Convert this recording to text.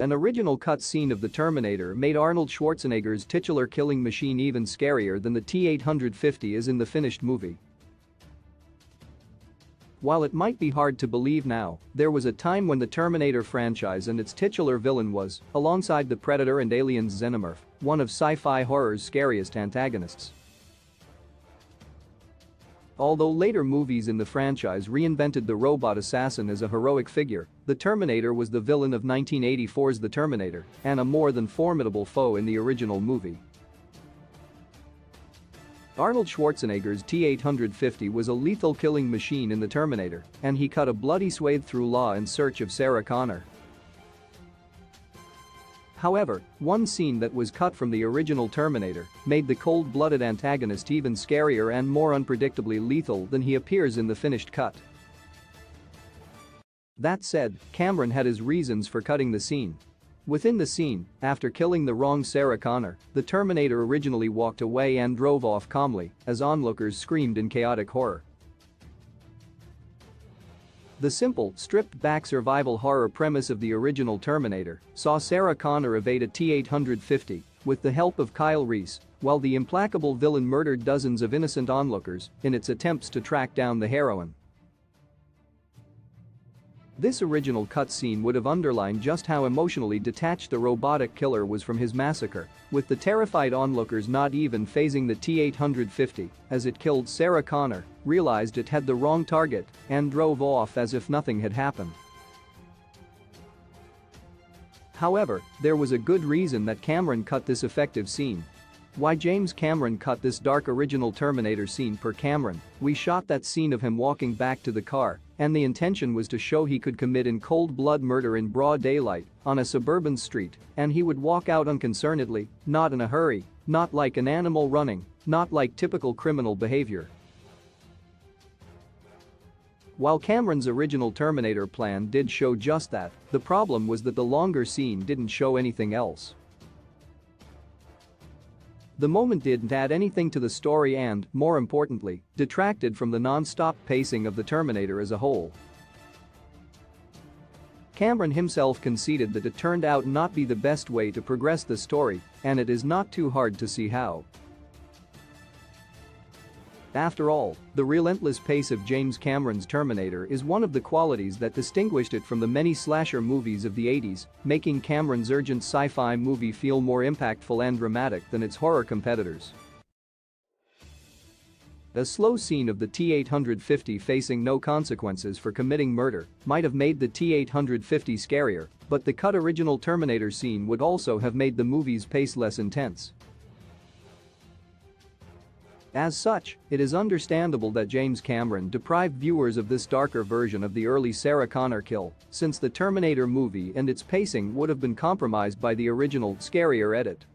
An original cut scene of the Terminator made Arnold Schwarzenegger's titular killing machine even scarier than the T-850 is in the finished movie. While it might be hard to believe now, there was a time when the Terminator franchise and its titular villain was, alongside the Predator and Alien's Xenomorph, one of sci-fi horror's scariest antagonists. Although later movies in the franchise reinvented the robot assassin as a heroic figure, the Terminator was the villain of 1984's The Terminator and a more than formidable foe in the original movie. Arnold Schwarzenegger's T-850 was a lethal killing machine in The Terminator, and he cut a bloody swathe through law in search of Sarah Connor. However, one scene that was cut from the original Terminator made the cold-blooded antagonist even scarier and more unpredictably lethal than he appears in the finished cut. That said, Cameron had his reasons for cutting the scene. Within the scene, after killing the wrong Sarah Connor, the Terminator originally walked away and drove off calmly as onlookers screamed in chaotic horror. The simple, stripped-back survival horror premise of the original Terminator saw Sarah Connor evade a T-850 with the help of Kyle Reese, while the implacable villain murdered dozens of innocent onlookers in its attempts to track down the heroine. This original cut scene would have underlined just how emotionally detached the robotic killer was from his massacre, with the terrified onlookers not even phasing the T-850 as it killed Sarah Connor, realized it had the wrong target, and drove off as if nothing had happened. However, there was a good reason that Cameron cut this effective scene. Why James Cameron cut this dark original Terminator scene per Cameron, we shot that scene of him walking back to the car, and the intention was to show he could commit in cold blood murder in broad daylight on a suburban street, and he would walk out unconcernedly, not in a hurry, not like an animal running, not like typical criminal behavior. While Cameron's original Terminator plan did show just that, the problem was that the longer scene didn't show anything else. The moment didn't add anything to the story and, more importantly, detracted from the non-stop pacing of the Terminator as a whole. Cameron himself conceded that it turned out not be the best way to progress the story, and it is not too hard to see how. After all, the relentless pace of James Cameron's Terminator is one of the qualities that distinguished it from the many slasher movies of the 80s, making Cameron's urgent sci-fi movie feel more impactful and dramatic than its horror competitors. A slow scene of the T-850 facing no consequences for committing murder might have made the T-850 scarier, but the cut original Terminator scene would also have made the movie's pace less intense. As such, it is understandable that James Cameron deprived viewers of this darker version of the early Sarah Connor kill, since the Terminator movie and its pacing would have been compromised by the original, scarier edit.